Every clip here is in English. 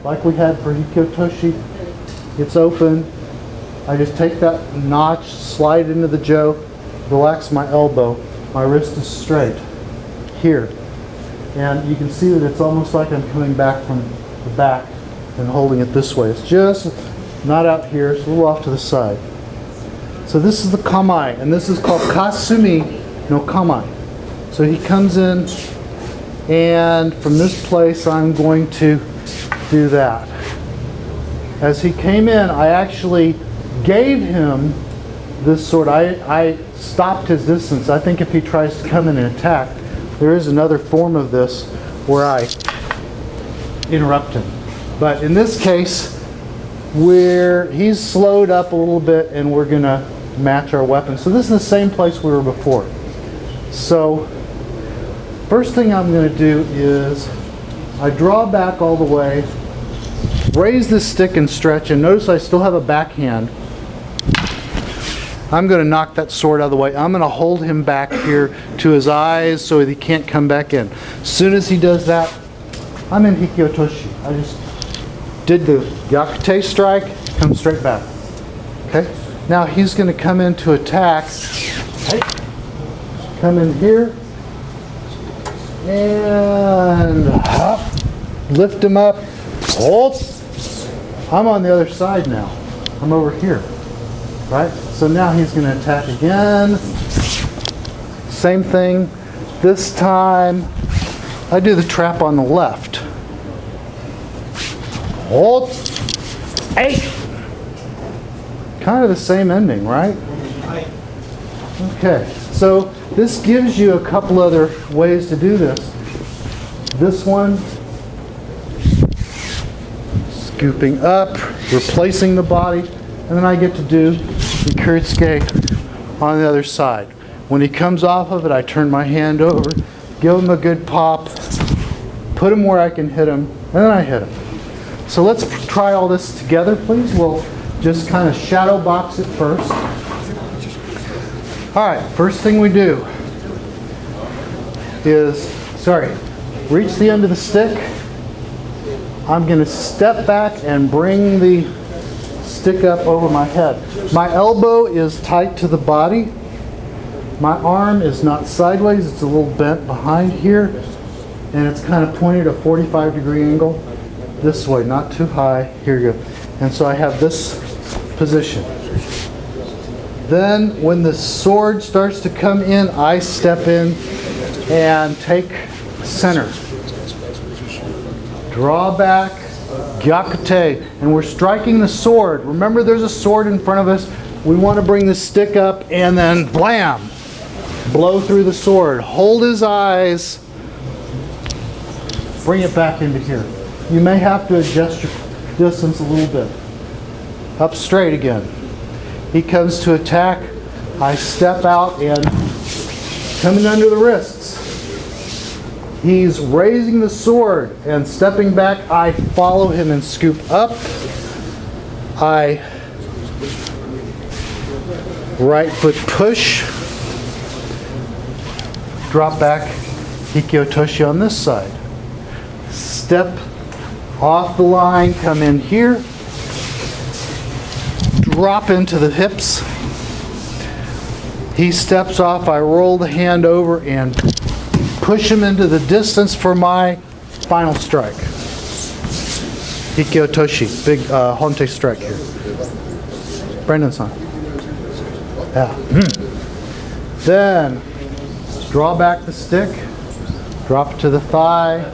like we had for hiki-otoshi. It's open. I just take that notch, slide into the jo, relax my elbow. My wrist is straight here. And you can see that it's almost like I'm coming back from the back and holding it this way. It's just not out here, it's a little off to the side. So this is the kamae, and this is called Kasumi no kamae. So he comes in, and from this place I'm going to do that. As he came in, I actually gave him this sword. I stopped his distance. I think if he tries to come in and attack, there is another form of this where I interrupt him. But in this case, he's slowed up a little bit and we're going to match our weapons. So this is the same place we were before. So first thing I'm going to do is I draw back all the way, raise the stick and stretch, and notice I still have a backhand. I'm going to knock that sword out of the way. I'm going to hold him back here to his eyes so that he can't come back in. As soon as he does that, I'm in hiki-otoshi. I just did the Gyaku-tsuki strike, come straight back. Okay? Now he's going to come in to attack. Come in here and lift him up. Hold. I'm on the other side now. I'm over here. Right? So now he's going to attack again. Same thing. This time I do the trap on the left. Hold. Hey. Kind of the same ending, right? Okay. So this gives you a couple other ways to do this. This one, scooping up, replacing the body, and then I get to do the Gyaku-tsuki on the other side. When he comes off of it, I turn my hand over, give him a good pop, put him where I can hit him, and then I hit him. So let's try all this together, please. We'll just kind of shadow box it first. All right, first thing we do is, reach the end of the stick. I'm going to step back and bring the stick up over my head. My elbow is tight to the body. My arm is not sideways, it's a little bent behind here, and it's kind of pointed at a 45-degree angle. This way, not too high. Here you go. And so I have this position. Then when the sword starts to come in, I step in and take center. Draw back, Gyaku-tsuki, and we're striking the sword. Remember, there's a sword in front of us. We want to bring the stick up and then blam, blow through the sword. Hold his eyes, bring it back into here. You may have to adjust your distance a little bit. Up straight again. He comes to attack. I step out and coming under the wrists. He's raising the sword and stepping back. I follow him and scoop up. I right foot push. Drop back. Hiki-otoshi on this side. Step off the line, come in here. Drop into the hips. He steps off, I roll the hand over and push him into the distance for my final strike. Hiki-otoshi, big honte strike here. Brandon-san. Yeah. Then draw back the stick, drop it to the thigh,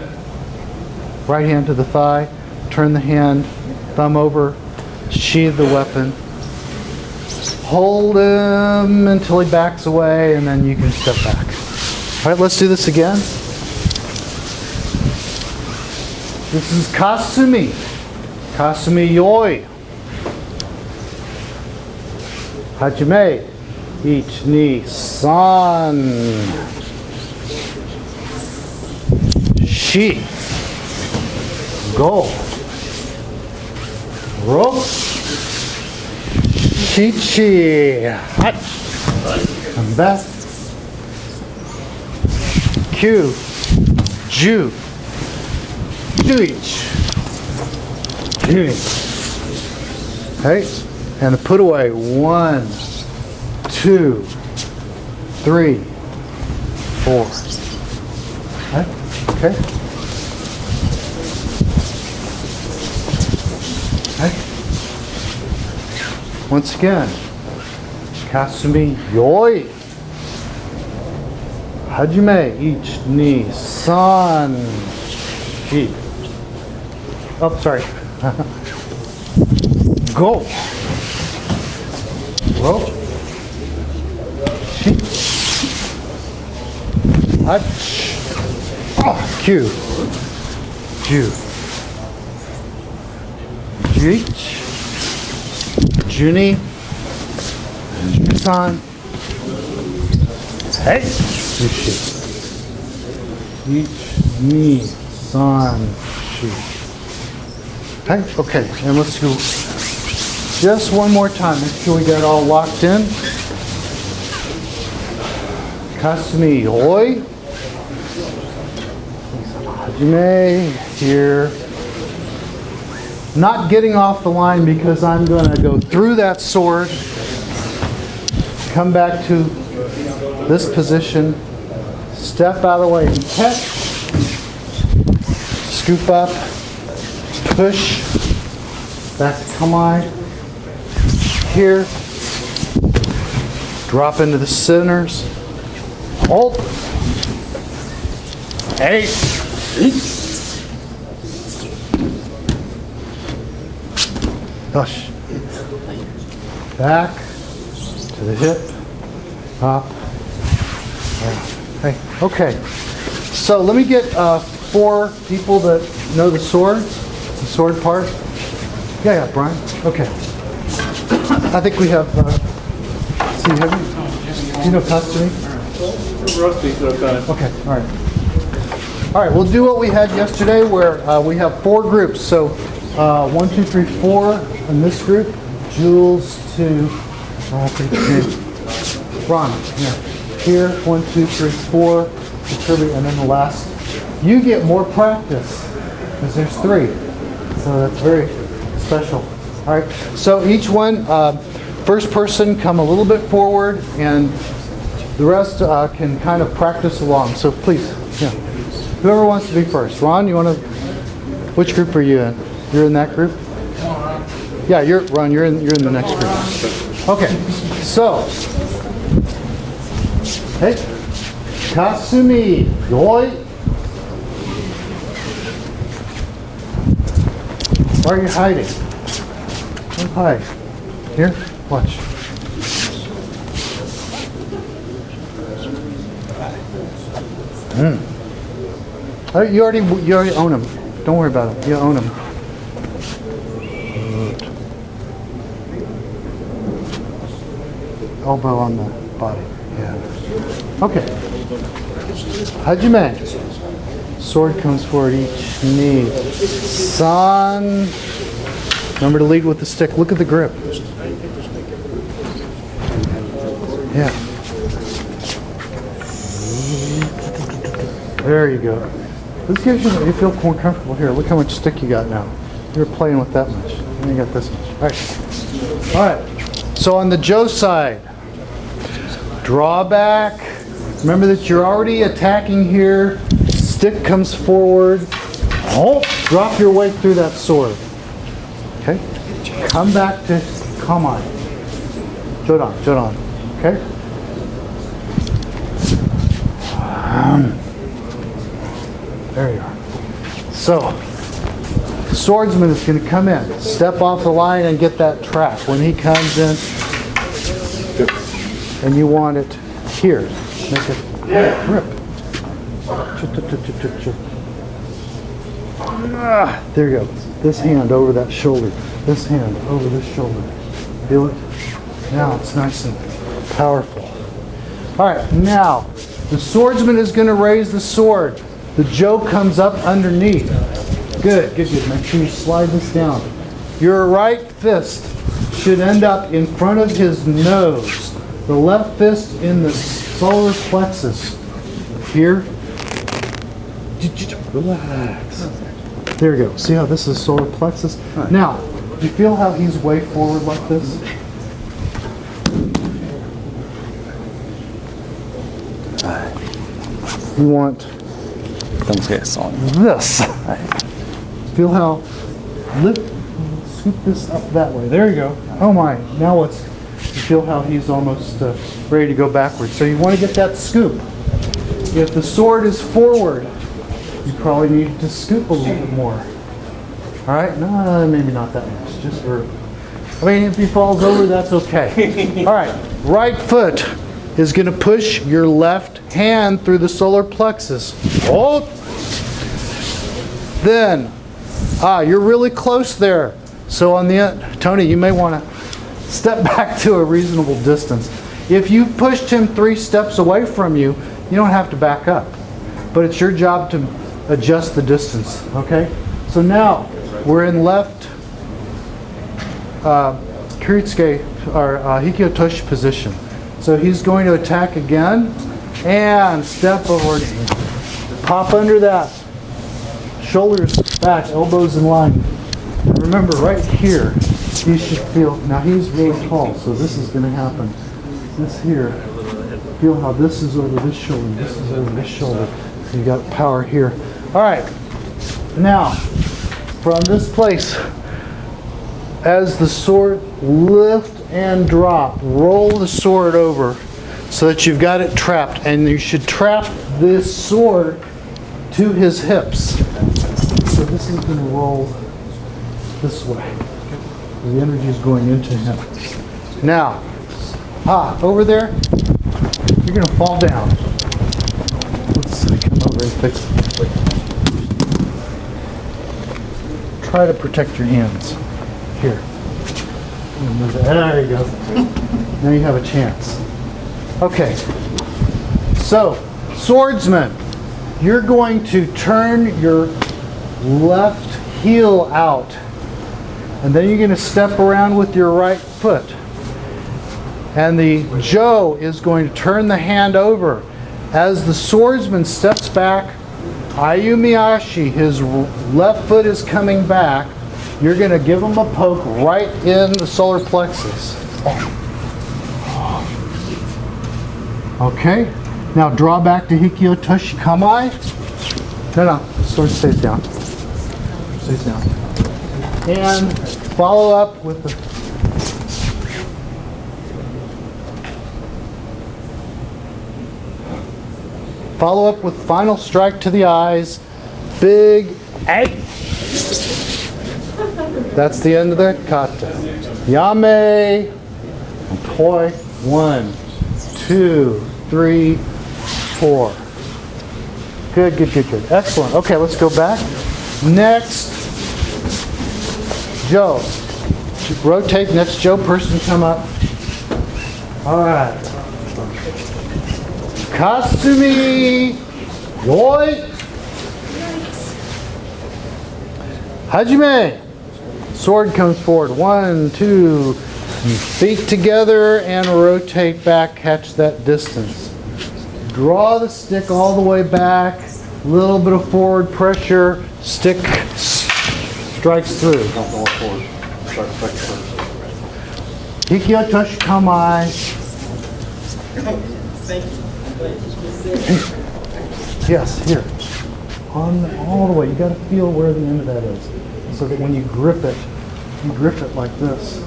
right hand to the thigh, turn the hand, thumb over, sheathe the weapon. Hold him until he backs away, and then you can step back. All right, let's do this again. This is Kasumi. Kasumi yoi. Hajime. Ich, ni, san. Shi. Go. Rope. Ichi. Hot. Come back. Q. Ju. Juich. juni. Okay, and the put away. 1, 2, 3, 4. Okay. Okay. Once again, Kasumi yoi. Hajime ich ni san shi. Oh, sorry. Go. Ro. Shi. Hach. Oh, Q. Ju. Jich. Juni. San. Hey. Sushi. Ich ni san shi. Hey, okay, and let's go just one more time. Make sure we got all locked in. Kasumi yoi. Hajime here. Not getting off the line because I'm going to go through that sword, come back to this position, step out of the way and catch, scoop up, push, back to kamae, here, drop into the centers, hold, 8, push, back to the hip, up, hey, okay. So let me get 4 people that know the sword part. Yeah, Brian. Okay. I think we have. See, have you? Do you know Kasumi? Rusty, okay. Okay. All right. All right. We'll do what we had yesterday, where we have 4 groups. So 1, 2, 3, 4 in this group. Jules to Ron. Yeah. Here, 1, 2, 3, 4. Kirby, and then the last. You get more practice because there's 3. So that's very special. All right. So each one, first person come a little bit forward, and the rest can kind of practice along. So please, yeah. Whoever wants to be first. Ron, you want to? Which group are you in? You're in that group? Yeah, Ron. You're in the next group. Okay. So, hey, Kasumi yoi. Why are you hiding? Don't hide. Here, watch. You already own them. Don't worry about them. You own them. Elbow on the body. Yeah. Okay. Hajime. Sword comes forward each knee. San. Remember to lead with the stick. Look at the grip. Yeah. There you go. This gives you feel more comfortable here. Look how much stick you got now. You were playing with that much. And you got this much. All right. All right. So on the Jo side, draw back. Remember that you're already attacking here. Stick comes forward. Oh, drop your weight through that sword. Okay. Come back to kamae. Jodan. Okay. There you are. So, the swordsman is going to come in, step off the line and get that trap. When he comes in, and you want it here, make it grip. There you go. This hand over that shoulder. This hand over this shoulder. Feel it? Now it's nice and powerful. All right, now the swordsman is going to raise the sword. The Jo comes up underneath. Good. Make sure you slide this down. Your right fist should end up in front of his nose. The left fist in the solar plexus. Here. Relax. There you go. See how this is solar plexus? Right. Now, do you feel how he's way forward like this? You want this. Feel how scoop this up that way. There you go. Oh my. Now you feel how he's almost ready to go backwards. So you want to get that scoop. If the sword is forward, you probably need to scoop a little bit more. All right? No, maybe not that much. Just for, I mean, if he falls over, that's okay. All right. Right foot is going to push your left hand through the solar plexus. Hold. Then, you're really close there. So on the end, Tony, you may want to step back to a reasonable distance. If you pushed him 3 steps away from you, you don't have to back up. But it's your job to adjust the distance, okay? So now, we're in left Kuritsuke, or hiki otoshi position. So he's going to attack again, and step forward, pop under that, shoulders back, elbows in line. And remember, right here, you should feel, now he's really tall, so this is going to happen. This here, feel how this is over this shoulder, this is over this shoulder. So you got power here. All right, now, from this place, as the sword lift and drop, roll the sword over so that you've got it trapped, and you should trap this sword to his hips. So this is going to roll this way. The energy is going into him. Now, over there, you're going to fall down. Let's come over and fix it. Try to protect your hands. Here. There you go. Now you have a chance. Okay. So, swordsman, you're going to turn your left heel out. And then you're going to step around with your right foot. And the Jo is going to turn the hand over. As the swordsman steps back, Ayumiashi, his left foot is coming back. You're going to give him a poke right in the solar plexus. Okay. Now draw back to hiki otoshi kamae. No. Sword stays down. Stays down. And follow up with the final strike to the eyes. Big eight. That's the end of the kata. Yame. And poi. 1, 2, 3, 4. Good. Excellent. Okay, let's go back. Next, Jo. Rotate. Next Jo person come up. All right. Kasumi. Yoi. Hajime. Sword comes forward. 1, 2. Feet together and rotate back. Catch that distance. Draw the stick all the way back. A little bit of forward pressure. Stick strikes through. Hiki otoshi kamae. Yes, here. All the way. You got to feel where the end of that is, so that when you grip it like this.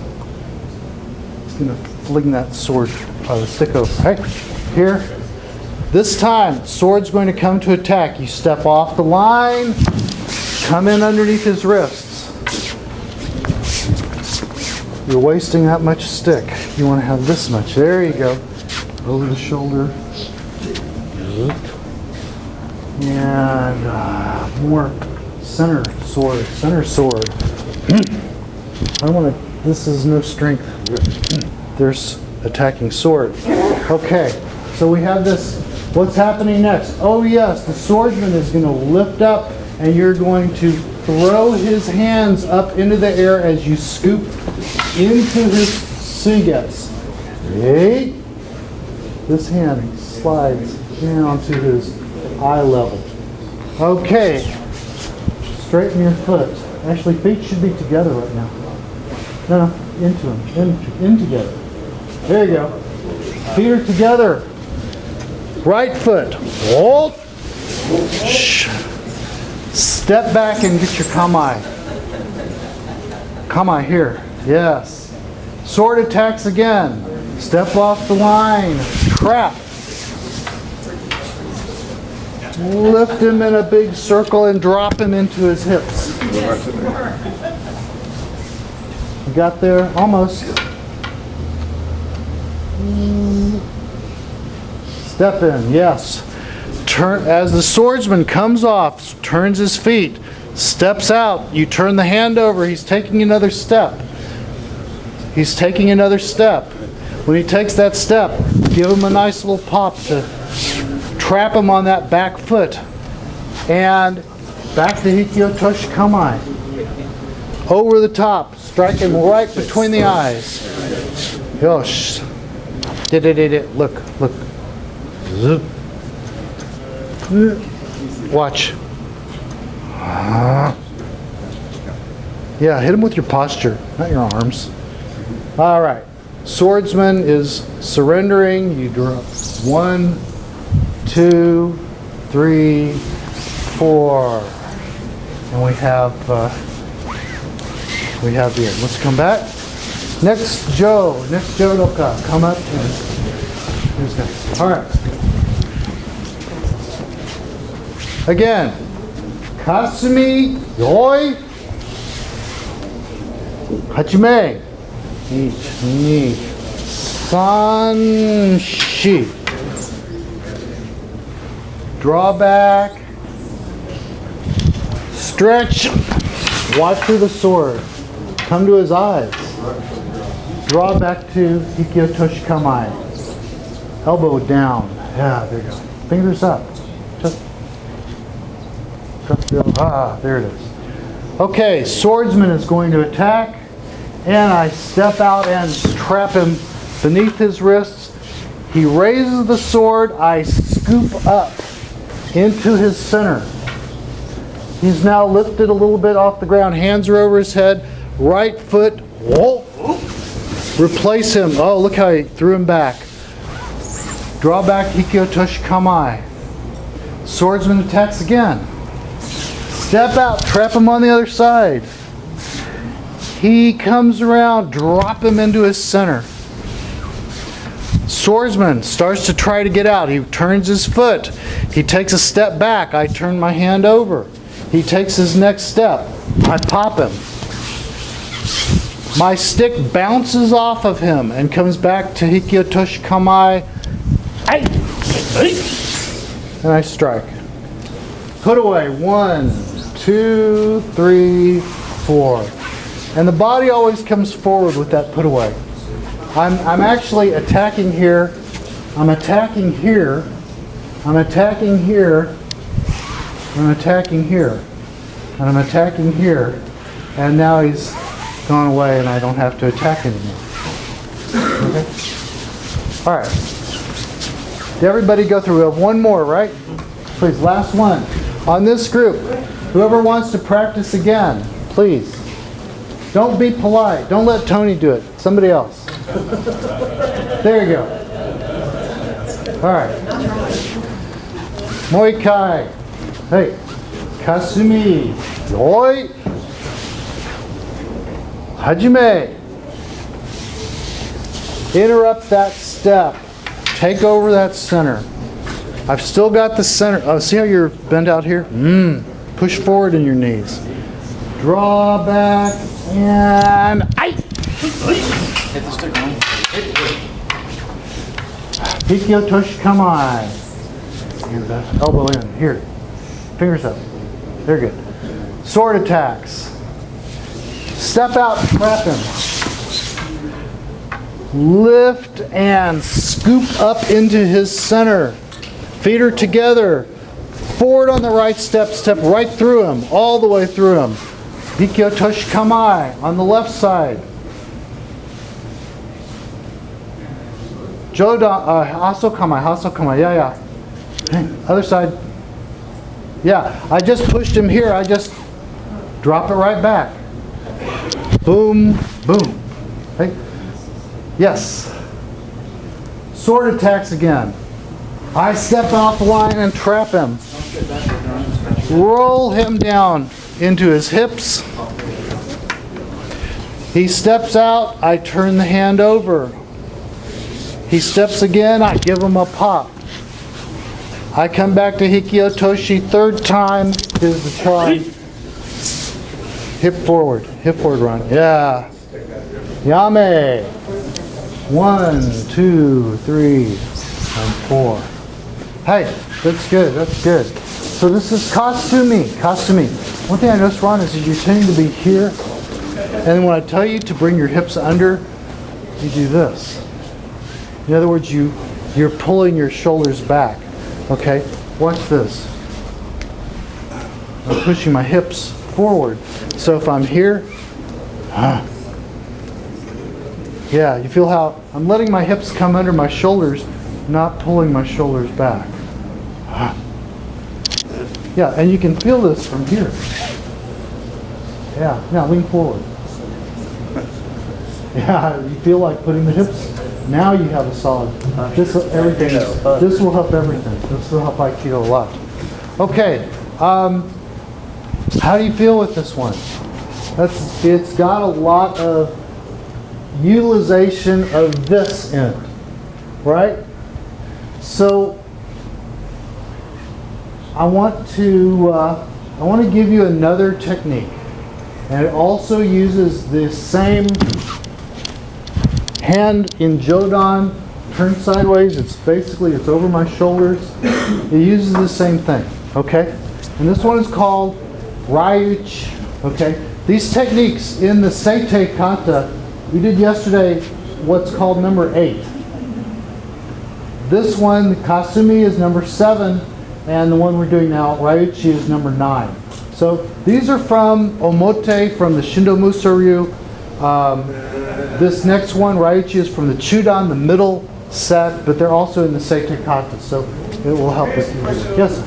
It's going to fling that sword, the stick over. Right here. This time, sword's going to come to attack. You step off the line, come in underneath his wrists. You're wasting that much stick. You want to have this much. There you go. Over the shoulder. And more center sword. I want to, this is no strength. There's attacking sword. Okay, so we have this. What's happening next? Oh yes, the swordsman is going to lift up and you're going to throw his hands up into the air as you scoop into his sugetsu. Okay. This hand slides down to his eye level. Okay. Straighten your foot. Actually, feet should be together right now. No, into them. In together. There you go. Feet are together. Right foot. Hold. Step back and get your kamae. Kamae here. Yes. Sword attacks again. Step off the line. Trap. Lift him in a big circle and drop him into his hips. You got there? Almost. Step in, yes. Turn as the swordsman comes off, turns his feet, steps out. You turn the hand over. He's taking another step. He's taking another step. When he takes that step, give him a nice little pop to trap him on that back foot. And back to hiki, otoshi, kamae. Over the top. Strike him right between the eyes. Yosh. Look. Zoop. Watch. Yeah, hit him with your posture, not your arms. All right. Swordsman is surrendering. You drop 1, 2, 3, 4. And we have the end. Let's come back. Next Jodo, come up. Who's next? All right. Again, Kasumi, yoi, hachime, ichi, san, shi. Draw back, stretch, watch through the sword, come to his eyes. Draw back to hiki, otoshi, kamae. Elbow down. Yeah, there you go. Fingers up. Just there it is. Okay, swordsman is going to attack, and I step out and trap him beneath his wrists. He raises the sword. I scoop up into his center. He's now lifted a little bit off the ground. Hands are over his head. Right foot. Whoa. Replace him. Oh, look how he threw him back. Draw back, hiki, otoshi, kamae. Swordsman attacks again. Step out, trap him on the other side. He comes around, drop him into his center. Swordsman starts to try to get out. He turns his foot. He takes a step back. I turn my hand over. He takes his next step. I pop him. My stick bounces off of him and comes back to hiki, otoshi, kamae. And I strike. Put away. 1, 2, 3, 4. And the body always comes forward with that put away. I'm actually attacking here. I'm attacking here. I'm attacking here. I'm attacking here. And I'm attacking here. And now he's gone away and I don't have to attack anymore. Okay? All right. Did everybody go through? We have one more, right? Please, last one. On this group, whoever wants to practice again, please. Don't be polite. Don't let Tony do it. Somebody else. There you go. All right. Moikai. Hey. Kasumi. Yoi. Hajime. Interrupt that step. Take over that center. I've still got the center. Oh, see how you're bent out here? Push forward in your knees. Draw back and hit the stick on. Hiki, otoshi, kamae. And elbow in. Here. Fingers up. They're good. Sword attacks. Step out, trap him. Lift and scoop up into his center. Feet are together. Forward on the right step. Step right through him. All the way through him. Hiki, otoshi, kamae on the left side. Jodo, haso kamae, yeah. Other side. Yeah, I just pushed him here. I just Drop it right back. Boom, boom. Okay? Yes. Sword attacks again. I step off the line and trap him. Roll him down into his hips. He steps out, I turn the hand over. He steps again, I give him a pop. I come back to hiki otoshi, third time is the charge. Hip forward run. Yeah. Yame. 1, 2, 3, and 4. Hey, that's good, that's good. So this is Kasumi. One thing I noticed, Ron, is you're tending to be here, and when I tell you to bring your hips under, you do this. In other words, you're pulling your shoulders back. Okay? Watch this. I'm pushing my hips forward. So if I'm here, yeah, you feel how I'm letting my hips come under my shoulders, not pulling my shoulders back. Yeah, and you can feel this from here. Yeah, now lean forward. Yeah, you feel like putting the hips. Now you have a solid. This will help everything. This will help Aikido a lot. Okay, how do you feel with this one? It's got a lot of utilization of this end, right? So I want to give you another technique, and it also uses the same hand in Jodan, turn sideways. It's over my shoulders. It uses the same thing, okay? And this one is called Ryuuchi, okay? These techniques in the Seitei kata, we did yesterday what's called number 8. This one, the Kasumi, is number 7, and the one we're doing now, Ryuuchi, is number 9. So these are from Omote, from the Shindo Musoryu. This next one, Ryuuchi, is from the chudan, the middle set, but they're also in the Seitei kata, so it will help us. Yes, sir.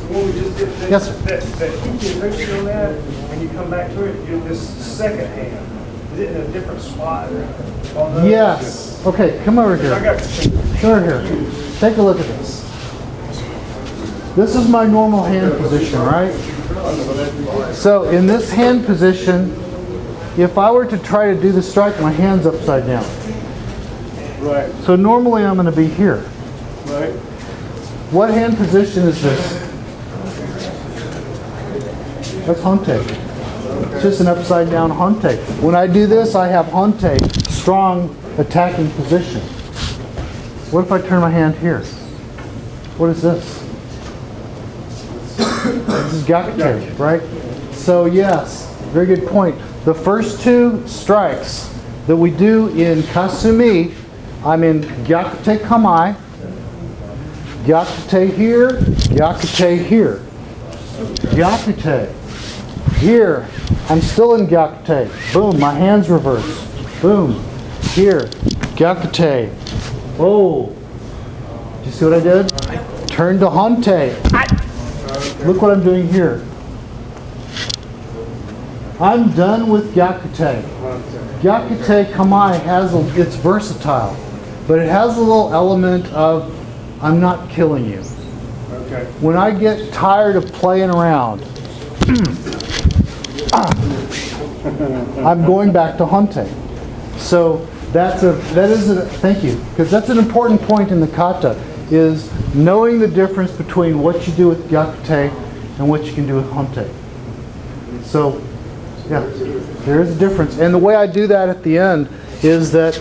Yes, sir. That hiki on that, when you come back to it, you do this second hand. Is it in a different spot? Yes. Okay, come over here. Sure, here. Take a look at this. This is my normal hand position, right? So in this hand position, if I were to try to do the strike, my hand's upside down. Right. So normally I'm going to be here. Right. What hand position is this? That's honte. It's just an upside down honte. When I do this, I have honte, strong attacking position. What if I turn my hand here? What is this? This is Gyaku-tsuki, right? So yes, very good point. The first two strikes that we do in Kasumi, I'm in Gyaku-tsuki kamae, Gyaku-tsuki here, Gyaku-tsuki here, Gyaku-tsuki here. I'm still in Gyaku-tsuki. Boom, my hands reverse. Boom, here, Gyaku-tsuki. Oh, do you see what I did? Turn to honte. Look what I'm doing here. I'm done with Gyaku-tsuki. Gyaku-tsuki kamae it's versatile, but it has a little element of I'm not killing you. Okay. When I get tired of playing around, I'm going back to honte. So thank you, because that's an important point in the kata, is knowing the difference between what you do with Gyaku-tsuki and what you can do with honte. So, yeah, there is a difference. And the way I do that at the end is that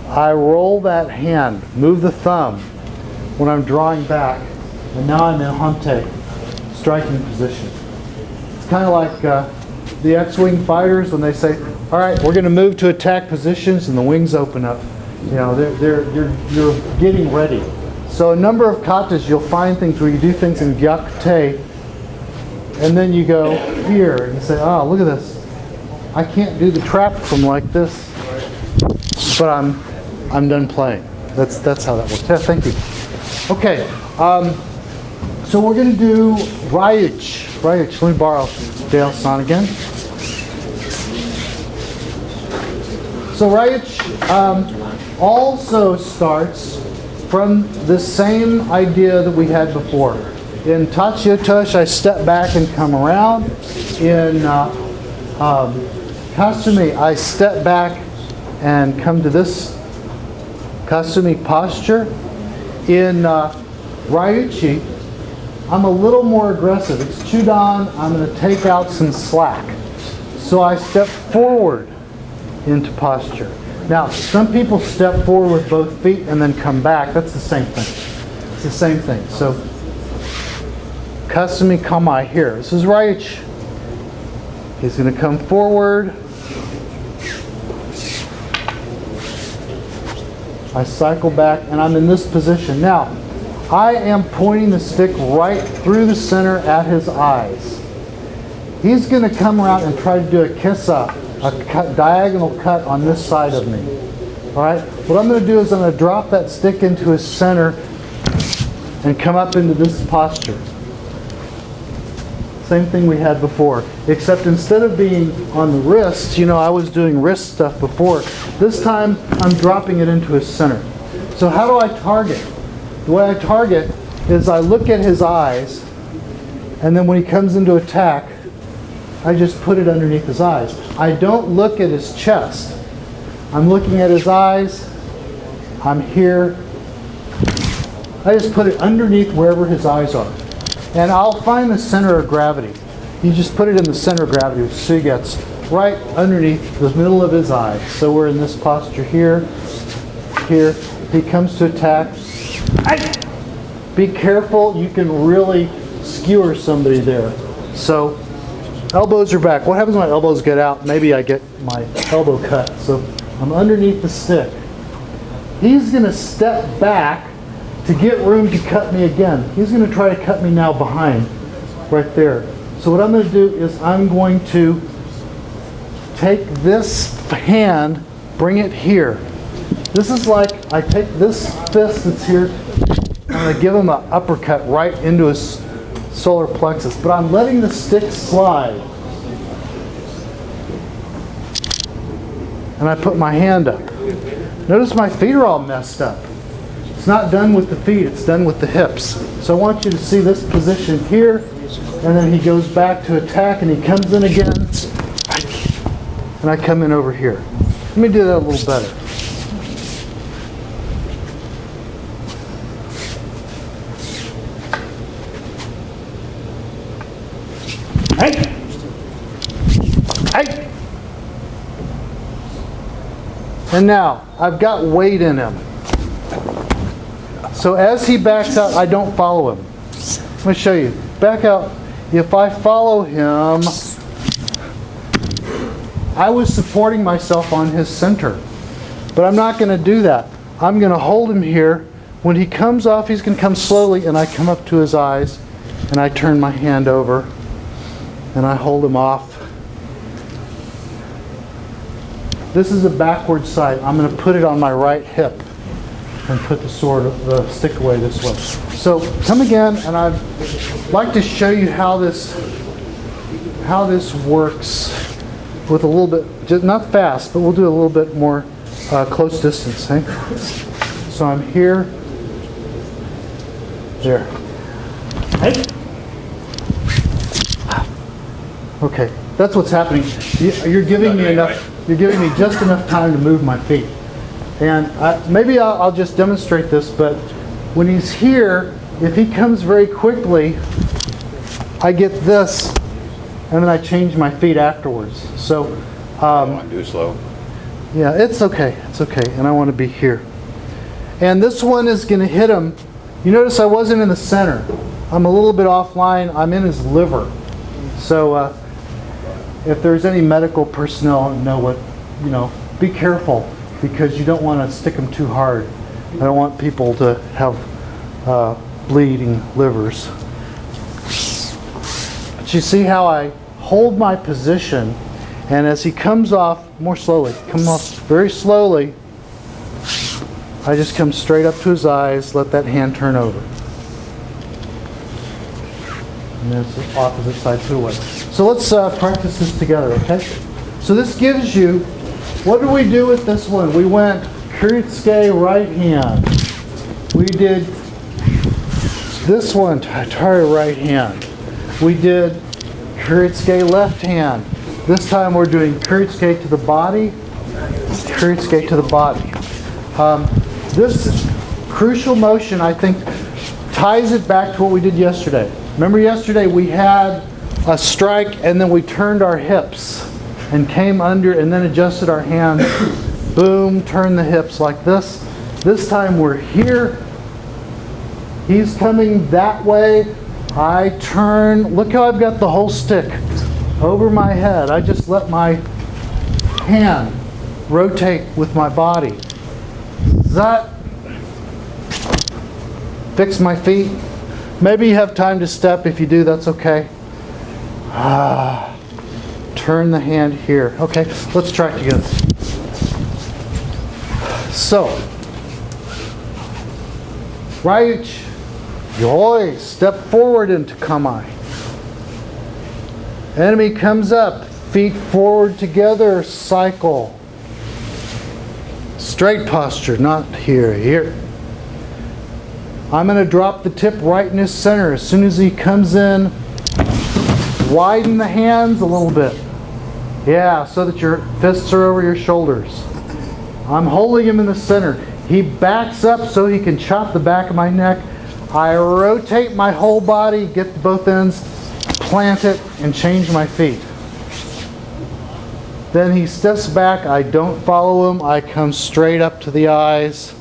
I roll that hand, move the thumb when I'm drawing back, and now I'm in honte, striking position. It's kind of like the X-wing fighters when they say, all right, we're going to move to attack positions, and the wings open up. You know, you're getting ready. So a number of katas, you'll find things where you do things in Gyaku-tsuki, and then you go here and you say, oh, look at this. I can't do the trap from like this, but I'm done playing. That's how that works. Yeah, thank you. Okay, so we're going to do Ryuuchi. Let me borrow Dale-san again. So Ryuuchi also starts from the same idea that we had before. In Tachi Otoshi, I step back and come around. In Kasumi, I step back and come to this Kasumi posture. In Ryuuchi, I'm a little more aggressive. It's chudan. I'm going to take out some slack. So I step forward into posture. Now, some people step forward with both feet and then come back. That's the same thing. It's the same thing. So, Kasumi kamae here. This is Ryuuchi. He's going to come forward. I cycle back and I'm in this position. Now, I am pointing the stick right through the center at his eyes. He's going to come around and try to do a kissa, a diagonal cut on this side of me. All right? What I'm going to do is I'm going to drop that stick into his center and come up into this posture. Same thing we had before, except instead of being on the wrist, you know, I was doing wrist stuff before. This time, I'm dropping it into his center. So how do I target? The way I target is I look at his eyes, and then when he comes into attack, I just put it underneath his eyes. I don't look at his chest. I'm looking at his eyes. I'm here. I just put it underneath wherever his eyes are. And I'll find the center of gravity. You just put it in the center of gravity, so he gets right underneath the middle of his eyes. So we're in this posture here, here. He comes to attack. Be careful, you can really skewer somebody there. So elbows are back. What happens when my elbows get out? Maybe I get my elbow cut. So I'm underneath the stick. He's going to step back to get room to cut me again. He's going to try to cut me now behind, right there. So what I'm going to do is I'm going to take this hand, bring it here. This is like I take this fist that's here, I'm going to give him an uppercut right into his solar plexus, but I'm letting the stick slide. And I put my hand up. Notice my feet are all messed up. It's not done with the feet, it's done with the hips. So I want you to see this position here, and then he goes back to attack and he comes in again, and I come in over here. Let me do that a little better. Hey! Hey! And now, I've got weight in him. So as he backs out, I don't follow him. Let me show you. Back out. If I follow him, I was supporting myself on his center. But I'm not going to do that. I'm going to hold him here. When he comes off, he's going to come slowly, and I come up to his eyes, and I turn my hand over, and I hold him off. This is a backward side. I'm going to put it on my right hip and put the stick away this way. So come again, and I'd like to show you how this works with a little bit, just not fast, but we'll do a little bit more close distance. Okay? So I'm here, there. Okay, that's what's happening. You're giving me enough. You're giving me just enough time to move my feet. And maybe I'll just demonstrate this, but when he's here, if he comes very quickly, I get this, and then I change my feet afterwards. So, I want to do slow. Yeah, it's okay. It's okay. And I want to be here. And this one is going to hit him. You notice I wasn't in the center. I'm a little bit offline. I'm in his liver. So, if there's any medical personnel, know what, be careful, because you don't want to stick them too hard. I don't want people to have bleeding livers. But you see how I hold my position, and as he comes off, more slowly, come off very slowly, I just come straight up to his eyes, let that hand turn over. And then it's the opposite side to the way. So let's practice this together, okay? So this gives you What did we do with this one? We went Kurutsuke right hand. We did this one, Tatari right hand. We did Kurutsuke left hand. This time we're doing Kurutsuke to the body, Kurutsuke to the body. This crucial motion, I think, ties it back to what we did yesterday. Remember yesterday we had a strike and then we turned our hips and came under and then adjusted our hands. Boom, turn the hips like this. This time we're here. He's coming that way. I turn. Look how I've got the whole stick over my head. I just let my hand rotate with my body. Does that fix my feet? Maybe you have time to step. If you do, that's okay. Turn the hand here. Okay, let's try it together. So, Ryuuchi, yoi, step forward into kamae. Enemy comes up, feet forward together, cycle. Straight posture, not here, here. I'm going to drop the tip right in his center. As soon as he comes in, widen the hands a little bit. Yeah, so that your fists are over your shoulders. I'm holding him in the center. He backs up so he can chop the back of my neck. I rotate my whole body, get both ends, plant it, and change my feet. Then he steps back. I don't follow him. I come straight up to the eyes,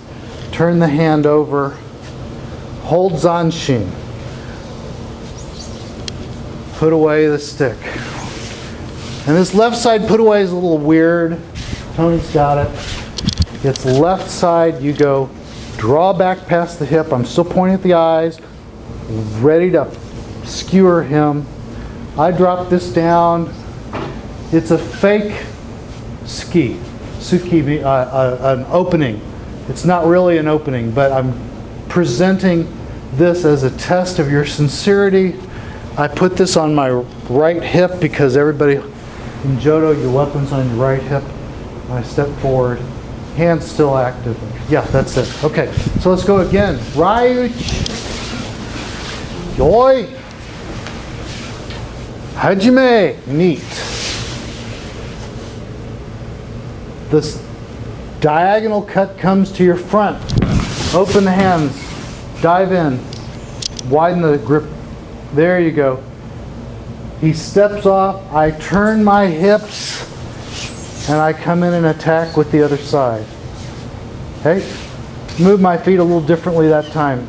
turn the hand over, hold zanshin. Put away the stick. And this left side put away is a little weird. Tony's got it. It's left side, you go draw back past the hip. I'm still pointing at the eyes, ready to skewer him. I drop this down. It's a fake tsuki, an opening. It's not really an opening, but I'm presenting this as a test of your sincerity. I put this on my right hip because everybody in Jodo, your weapon's on your right hip. I step forward, hands still active. Yeah, that's it. Okay, so let's go again. Ryuuchi, yoi, hajime, neat. This diagonal cut comes to your front. Open the hands, dive in, widen the grip. There you go. He steps off, I turn my hips, and I come in and attack with the other side. Okay? Move my feet a little differently that time,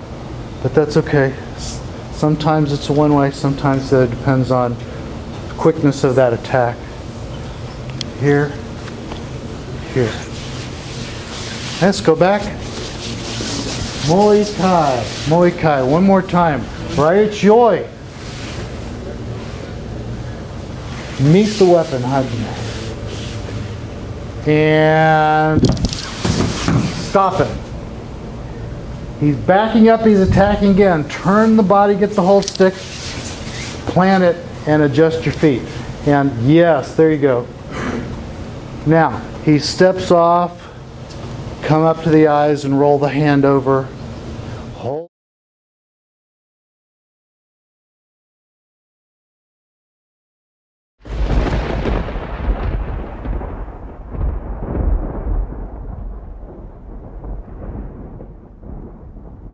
but that's okay. Sometimes it's one way, sometimes it depends on the quickness of that attack. Here, here. Let's go back. Moi kai, moi kai. One more time. Ryuuchi yoi. Meet the weapon, hajime. And stop it. He's backing up, he's attacking again. Turn the body, get the whole stick, plant it, and adjust your feet. And yes, there you go. Now, he steps off, come up to the eyes and roll the hand over.